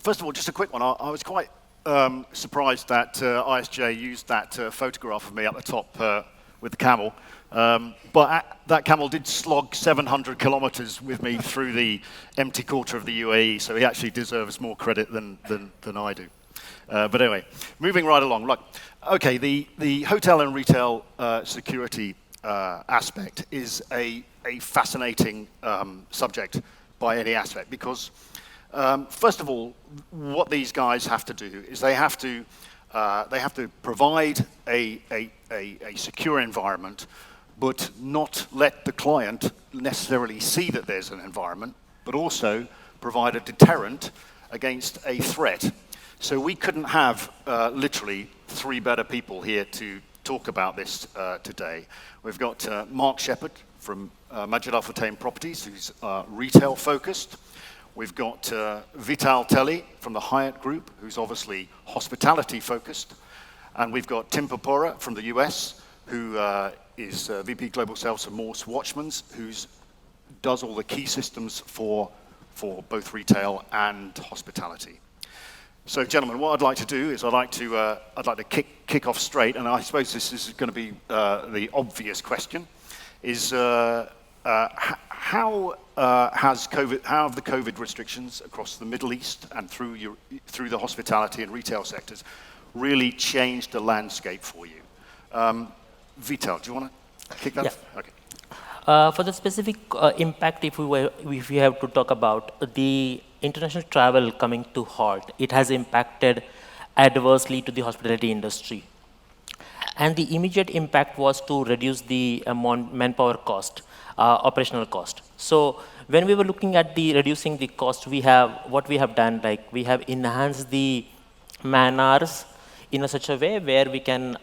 First of all, just a quick one. I was quite surprised that ISJ used that photograph of me at the top with the camel. But that camel did slog 700 kilometers with me through the empty quarter of the UAE, so he actually deserves more credit than I do. But anyway, moving right along. Look, okay, the hotel and retail security aspect is a fascinating subject by any aspect, because first of all, what these guys have to do is they have to provide a secure environment, but not let the client necessarily see that there's an environment, but also provide a deterrent against a threat. So we couldn't have literally three better people here to talk about this today. We've got Mark Shepherd from Majid Al Futtaim Properties, who's retail focused. We've got Vitthal Teli from the Hyatt Group, who's obviously hospitality focused. And we've got Tim Purpura from the US, who is VP Global Sales for Morse Watchmans, who does all the key systems for both retail and hospitality. So, gentlemen, what I'd like to do is I'd like to kick off straight, and I suppose this is going to be the obvious question: is how have the COVID restrictions across the Middle East and through the hospitality and retail sectors really changed the landscape for you? Vitthal, do you want to kick that off? Okay. For the specific impact, if we have to talk about the international travel coming to halt, it has impacted adversely to the hospitality industry. And the immediate impact was to reduce the manpower cost, operational cost. So when we were looking at reducing the cost, what we have done, like we have enhanced the man hours in such a way where we can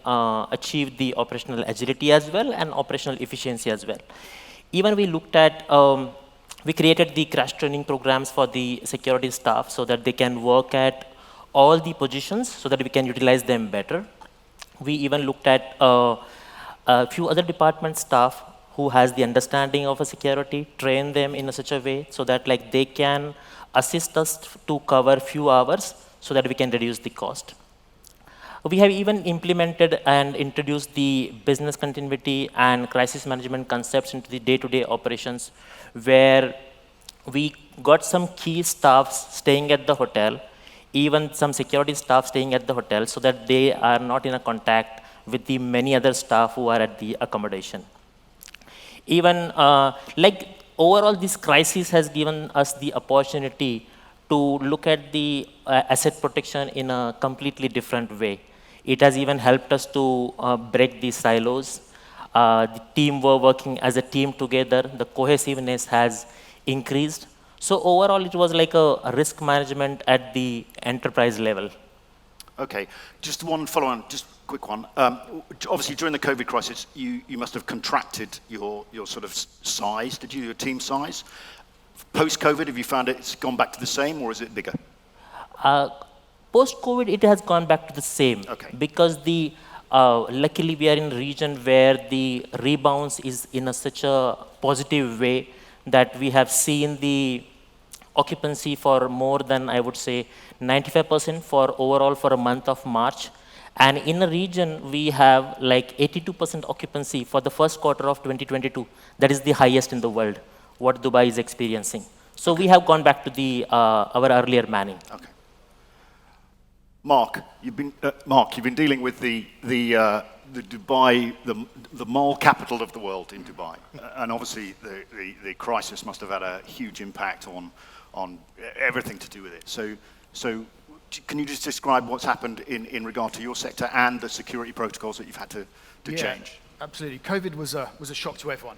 achieve the operational agility as well and operational efficiency as well. Even we looked at, we created the crash training programs for the security staff so that they can work at all the positions so that we can utilize them better. We even looked at a few other department staff who has the understanding of a security, train them in such a way so that like they can assist us to cover few hours so that we can reduce the cost. We have even implemented and introduced the business continuity and crisis management concepts into the day-to-day operations, where we got some key staffs staying at the hotel, even some security staff staying at the hotel, so that they are not in a contact with the many other staff who are at the accommodation. Even like overall, this crisis has given us the opportunity to look at the asset protection in a completely different way. It has even helped us to break these silos. The team were working as a team together. The cohesiveness has increased. So overall, it was like a risk management at the enterprise level. Okay, just one follow-on, just quick one. Obviously, during the COVID crisis, you must have contracted your sort of size. Did you, your team size? Post-COVID, have you found it's gone back to the same, or is it bigger? Post-COVID, it has gone back to the same. Okay. Because luckily we are in a region where the rebounds is in such a positive way that we have seen the occupancy for more than, I would say, 95% for overall for a month of March. And in a region, we have like 82% occupancy for the first quarter of 2022. That is the highest in the world, what Dubai is experiencing. So we have gone back to our earlier manning. Okay. Mark, you've been dealing with the Dubai, the mall capital of the world in Dubai, and obviously the crisis must have had a huge impact on everything to do with it. So can you just describe what's happened in regard to your sector and the security protocols that you've had to change? Absolutely. COVID was a shock to everyone.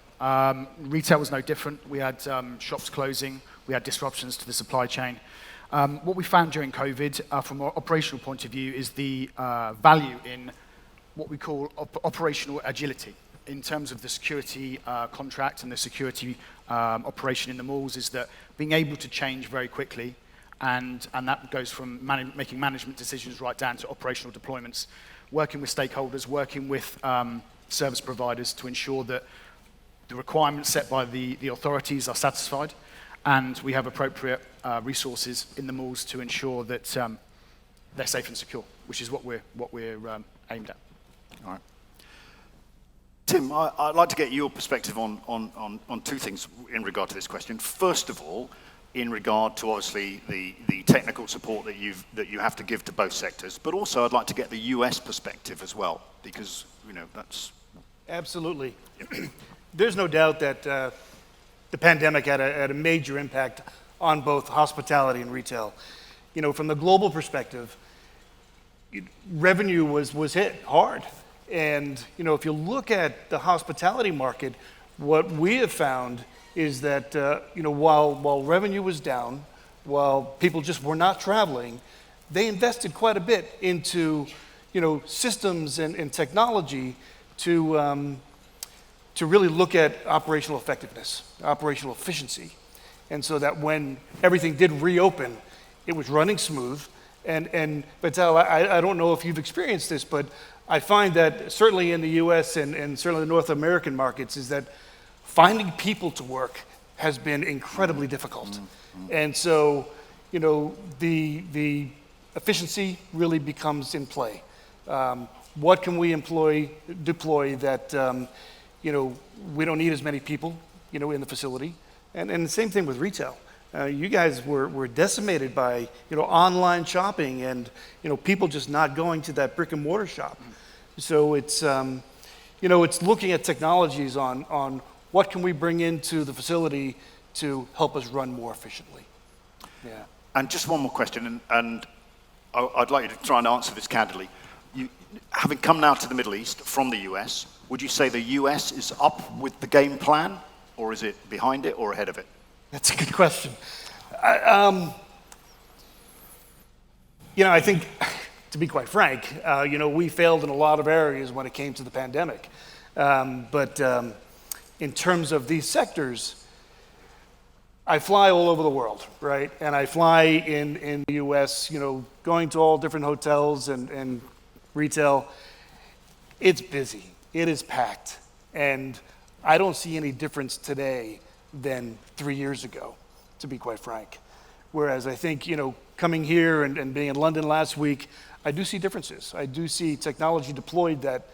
Retail was no different. We had shops closing. We had disruptions to the supply chain. What we found during COVID, from an operational point of view, is the value in what we call operational agility. In terms of the security contract and the security operation in the malls, is that being able to change very quickly, and that goes from making management decisions right down to operational deployments, working with stakeholders, working with service providers to ensure that the requirements set by the authorities are satisfied, and we have appropriate resources in the malls to ensure that they're safe and secure, which is what we're aimed at. All right. Tim, I'd like to get your perspective on two things in regard to this question. First of all, in regard to obviously the technical support that you have to give to both sectors, but also I'd like to get the US perspective as well, because that's... Absolutely. There's no doubt that the pandemic had a major impact on both hospitality and retail. From the global perspective, revenue was hit hard. And if you look at the hospitality market, what we have found is that while revenue was down, while people just were not traveling, they invested quite a bit into systems and technology to really look at operational effectiveness, operational efficiency, and so that when everything did reopen, it was running smooth. And Vitthal, I don't know if you've experienced this, but I find that certainly in the U.S. and certainly the North American markets is that finding people to work has been incredibly difficult. Mm-hmm. And so, the efficiency really becomes in play. What can we deploy that, we don't need as many people, in the facility? And the same thing with retail. You guys were decimated by, online shopping and, people just not going to that brick and mortar shop. So it's, it's looking at technologies on what can we bring into the facility to help us run more efficiently. Yeah. And just one more question, and I'd like you to try and answer this candidly. Having come now to the Middle East from the US, would you say the US is up with the game plan, or is it behind it or ahead of it? That's a good question. I think, to be quite frank, we failed in a lot of areas when it came to the pandemic. But in terms of these sectors, I fly all over the world, right? And I fly in the US, going to all different hotels and retail. It's busy. It is packed. And I don't see any difference today than 3 years ago, to be quite frank. Whereas I think, coming here and being in London last week, I do see differences. I do see technology deployed that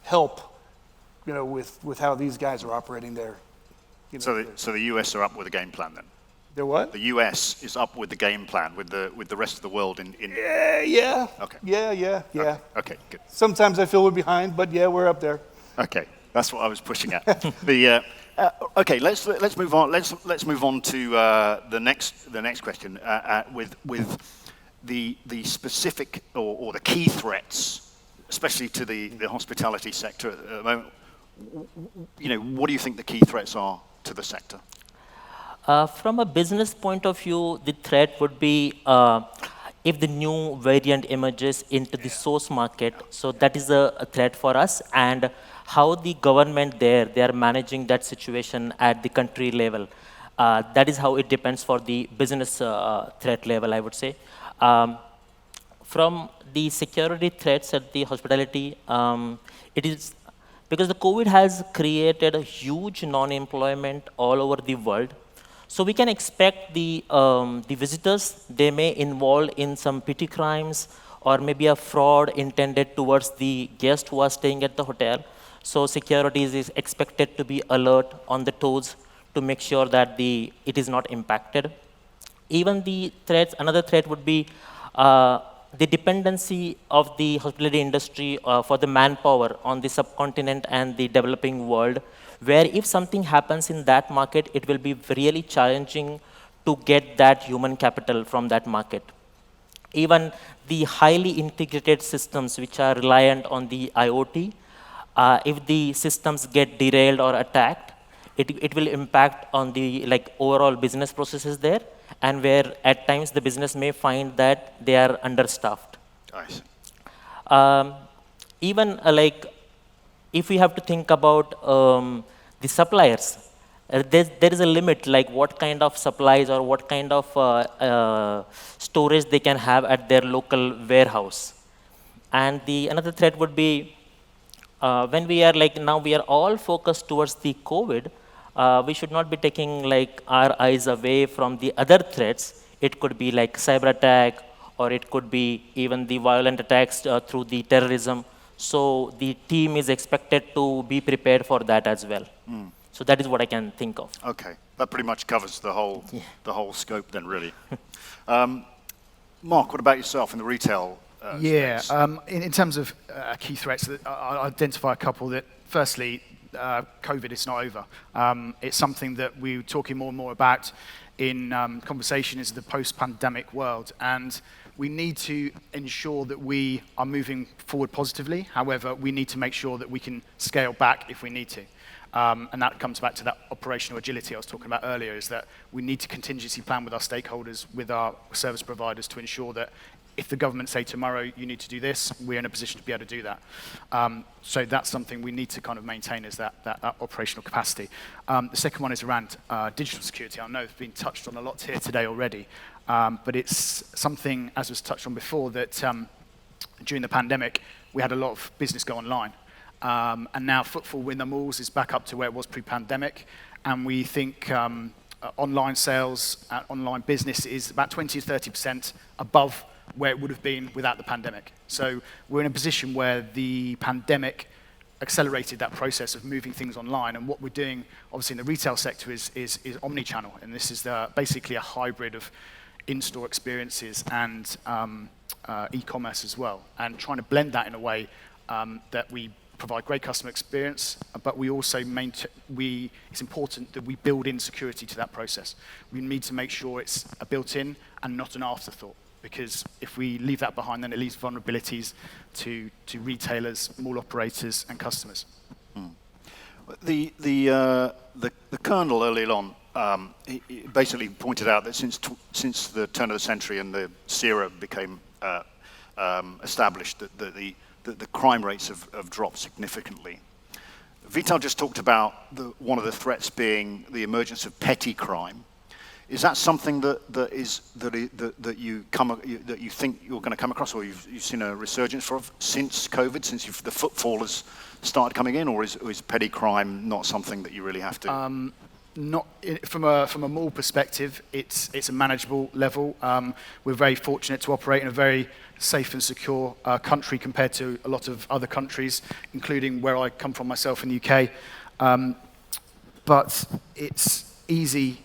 help, with how these guys are operating there. So the US are up with the game plan then? They're what? The US is up with the game plan with the rest of the world in... Yeah. Okay. Yeah. Okay, good. Sometimes I feel we're behind, but yeah, we're up there. Okay, that's what I was pushing at. Okay, let's move on. Let's move on to the next question with the specific or the key threats, especially to the hospitality sector at the moment. What do you think the key threats are to the sector? From a business point of view, the threat would be if the new variant emerges into the source market. So that is a threat for us, and how the government they are managing that situation at the country level. That is how it depends for the business threat level, I would say. From the security threats at the hospitality, it is because the COVID has created a huge non-employment all over the world. So we can expect the visitors, they may involve in some petty crimes or maybe a fraud intended towards the guest who are staying at the hotel. So security is expected to be alert on the toes to make sure that it is not impacted. Even the threats, another threat would be the dependency of the hospitality industry for the manpower on the subcontinent and the developing world, where if something happens in that market, it will be really challenging to get that human capital from that market. Even the highly integrated systems which are reliant on the IoT, if the systems get derailed or attacked, it will impact on the overall business processes there, and where at times the business may find that they are understaffed. Nice. Even if we have to think about the suppliers, there is a limit, like what kind of supplies or what kind of storage they can have at their local warehouse. And another threat would be when we are now we are all focused towards the COVID, we should not be taking like our eyes away from the other threats. It could be like cyber attack, or it could be even the violent attacks through the terrorism. So the team is expected to be prepared for that as well. So that is what I can think of. Okay, that pretty much covers the whole scope then, really. Mark, what about yourself in the retail space? In terms of key threats, I'll identify a couple that, firstly, COVID is not over. It's something that we're talking more and more about in conversation is the post-pandemic world. And we need to ensure that we are moving forward positively. However, we need to make sure that we can scale back if we need to. And that comes back to that operational agility I was talking about earlier, is that we need to contingency plan with our stakeholders, with our service providers, to ensure that if the government say tomorrow you need to do this, we're in a position to be able to do that. So that's something we need to kind of maintain, is that operational capacity. The second one is around digital security. I know it's been touched on a lot here today already, but it's something, as was touched on before, that during the pandemic, we had a lot of business go online. And now footfall in the malls is back up to where it was pre-pandemic, and we think online sales, online business is about 20 to 30% above where it would have been without the pandemic. So we're in a position where the pandemic accelerated that process of moving things online, and what we're doing, obviously in the retail sector, is omnichannel, and this is basically a hybrid of in-store experiences and e-commerce as well, and trying to blend that in a way that we provide great customer experience, but we also it's important that we build in security to that process. We need to make sure it's a built-in and not an afterthought, because if we leave that behind, then it leaves vulnerabilities to retailers, mall operators, and customers. The Colonel earlier on, he basically pointed out that since the turn of the century and the ACRE became established, that the crime rates have dropped significantly. Vitthal just talked about one of the threats being the emergence of petty crime. Is that something that you think you're going to come across, or you've seen a resurgence of since COVID, since the footfall has started coming in, or is petty crime not something that you really have to? From a mall perspective, it's a manageable level. We're very fortunate to operate in a very safe and secure country compared to a lot of other countries, including where I come from myself in the UK. But it's easy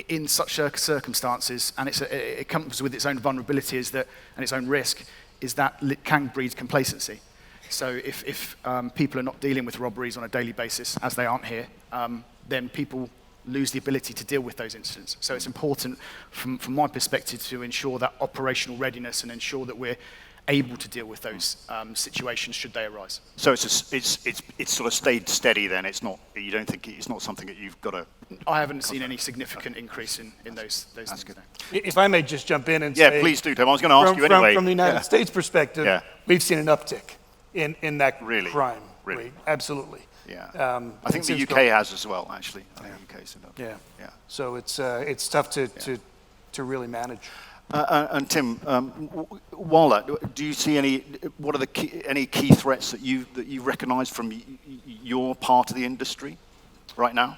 in such circumstances, and it comes with its own vulnerabilities and its own risk, is that it can breed complacency. So if people are not dealing with robberies on a daily basis, as they aren't here, then people lose the ability to deal with those incidents. So it's important, from my perspective, to ensure that operational readiness and ensure that we're able to deal with those situations should they arise. So it's sort of stayed steady then. It's not. You don't think it's not something that you've got to. I haven't seen any significant increase in those That's things. good. If I may just jump in and say... Yeah, please do, Tom. I was going to ask you anyway. From the United States perspective, we've seen an uptick in that crime rate. Absolutely. Yeah. I think the UK has as well, actually. I think the UK's enough. Yeah. So it's tough to really manage. And Tim, while that, do you see what are any key threats that you recognise from your part of the industry right now?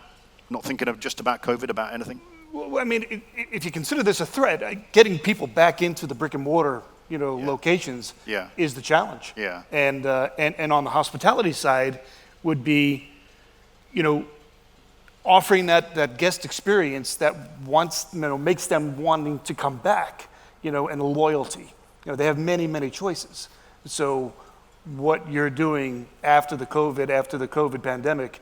Not thinking of just about COVID, about anything? Well, I mean, if you consider this a threat, getting people back into the brick and mortar, locations is the challenge. Yeah. And on the hospitality side would be, offering that guest experience that makes them wanting to come back, and loyalty. They have many choices. So what you're doing after the COVID pandemic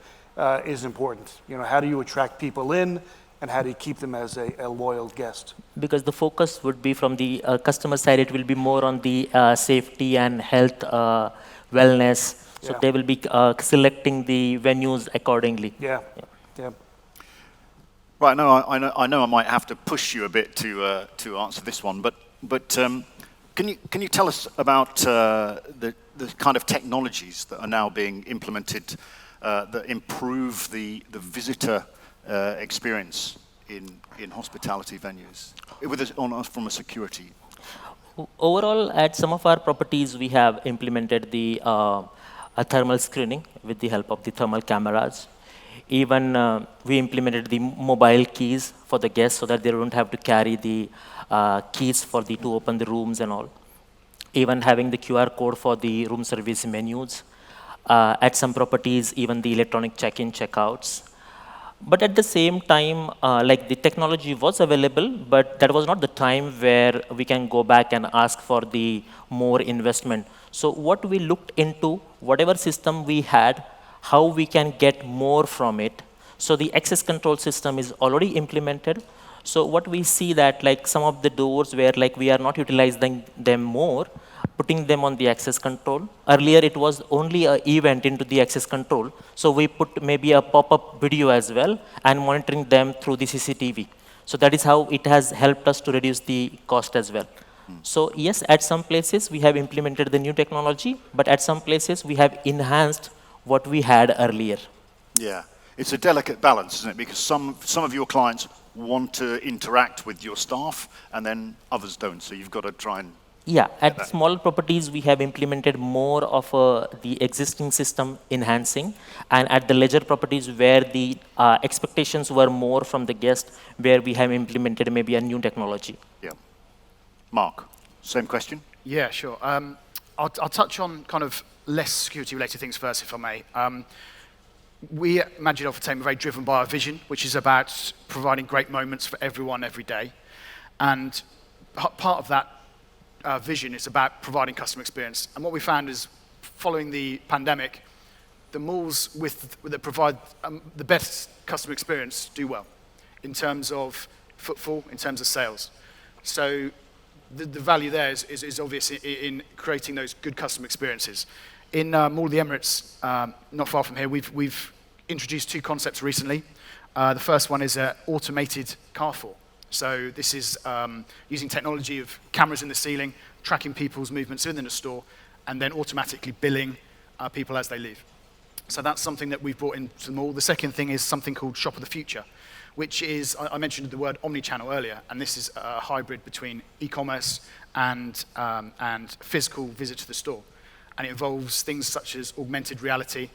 is important. How do you attract people in, and how do you keep them as a loyal guest? Because the focus would be from the customer side, it will be more on the safety and health, wellness. So they will be selecting the venues accordingly. Yeah. Right. No, I know I might have to push you a bit to answer this one, but can you tell us about the kind of technologies that are now being implemented that improve the visitor experience in hospitality venues from a security? Overall, at some of our properties, we have implemented the thermal screening with the help of the thermal cameras. Even we implemented the mobile keys for the guests so that they don't have to carry the keys to open the rooms and all. Even having the QR code for the room service menus. At some properties, even the electronic check-in, check-outs. But at the same time, like the technology was available, but that was not the time where we can go back and ask for the more investment. So what we looked into, whatever system we had, how we can get more from it. So the access control system is already implemented. So what we see that like some of the doors where like we are not utilizing them more, putting them on the access control. Earlier, it was only an event into the access control. So we put maybe a pop-up video as well and monitoring them through the CCTV. So that is how it has helped us to reduce the cost as well. So yes, at some places, we have implemented the new technology, but at some places, we have enhanced what we had earlier. Yeah, it's a delicate balance, isn't it? Because some of your clients want to interact with your staff, and then others don't. So you've got to try and... Yeah, at small properties, we have implemented more of the existing system enhancing. And at the larger properties where the expectations were more from the guest, where we have implemented maybe a new technology. Yeah. Mark, same question? Yeah, sure. I'll touch on kind of less security-related things first, if I may. We at Magic Alpha Team are very driven by our vision, which is about providing great moments for everyone every day. And part of that vision is about providing customer experience. And what we found is, following the pandemic, the malls that provide the best customer experience do well in terms of footfall, in terms of sales. So the value there is obvious in creating those good customer experiences. In Mall of the Emirates, not far from here, we've introduced two concepts recently. The first one is an automated carrefour. So this is using technology of cameras in the ceiling, tracking people's movements within the store, and then automatically billing people as they leave. So that's something that we've brought into the mall. The second thing is something called Shop of the Future, which is, I mentioned the word omnichannel earlier, and this is a hybrid between e-commerce and physical visit to the store. And it involves things such as augmented reality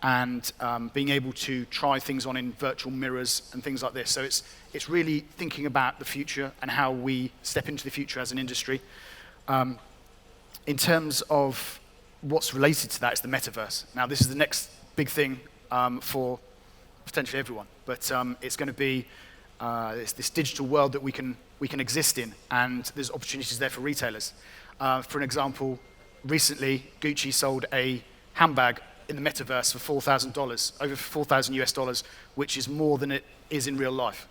and being able to try things on in virtual mirrors and things like this. So it's really thinking about the future and how we step into the future as an industry. In terms of what's related to that is the metaverse. Now, this is the next big thing for potentially everyone, but it's going to be this digital world that we can exist in, and there's opportunities there for retailers. For an example, recently, Gucci sold a handbag in the metaverse for $4,000, over $4,000 US, which is more than it is in real life.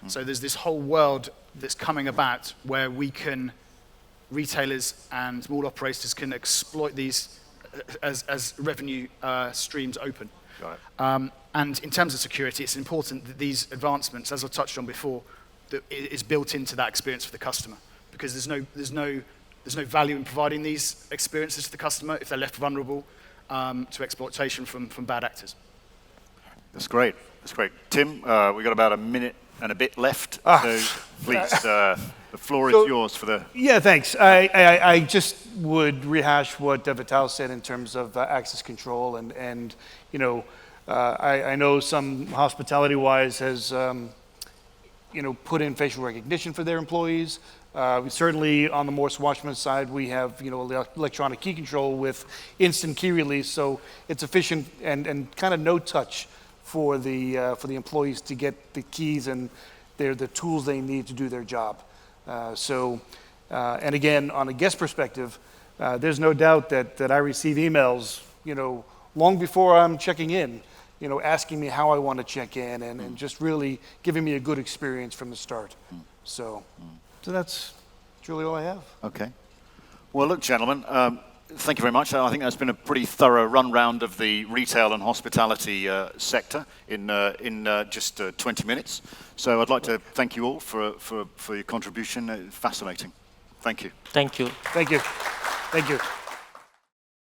So there's this whole world that's coming about where retailers and mall operators can exploit these as revenue streams open. Got it. And in terms of security, it's important that these advancements, as I touched on before, that it is built into that experience for the customer, because there's no value in providing these experiences to the customer if they're left vulnerable to exploitation from bad actors. That's great. That's great. Tim, we've got about a minute and a bit left, so please, the floor is yours for the... Yeah, thanks. I just would rehash what Vitthal said in terms of access control, and you know, I know some hospitality-wise has put in facial recognition for their employees. We certainly, on the Morse Watchmans side, we have electronic key control with instant key release, so it's efficient and kind of no touch for the employees to get the keys and the tools they need to do their job. And again, on a guest perspective, there's no doubt that I receive emails, long before I'm checking in, asking me how I want to check in and just really giving me a good experience from the start. So that's truly all I have. Okay. Well, look, gentlemen, thank you very much. I think that's been a pretty thorough run round of the retail and hospitality sector in just 20 minutes. So I'd like to thank you all for your contribution. Fascinating. Thank you. Thank you. Thank you. Thank you.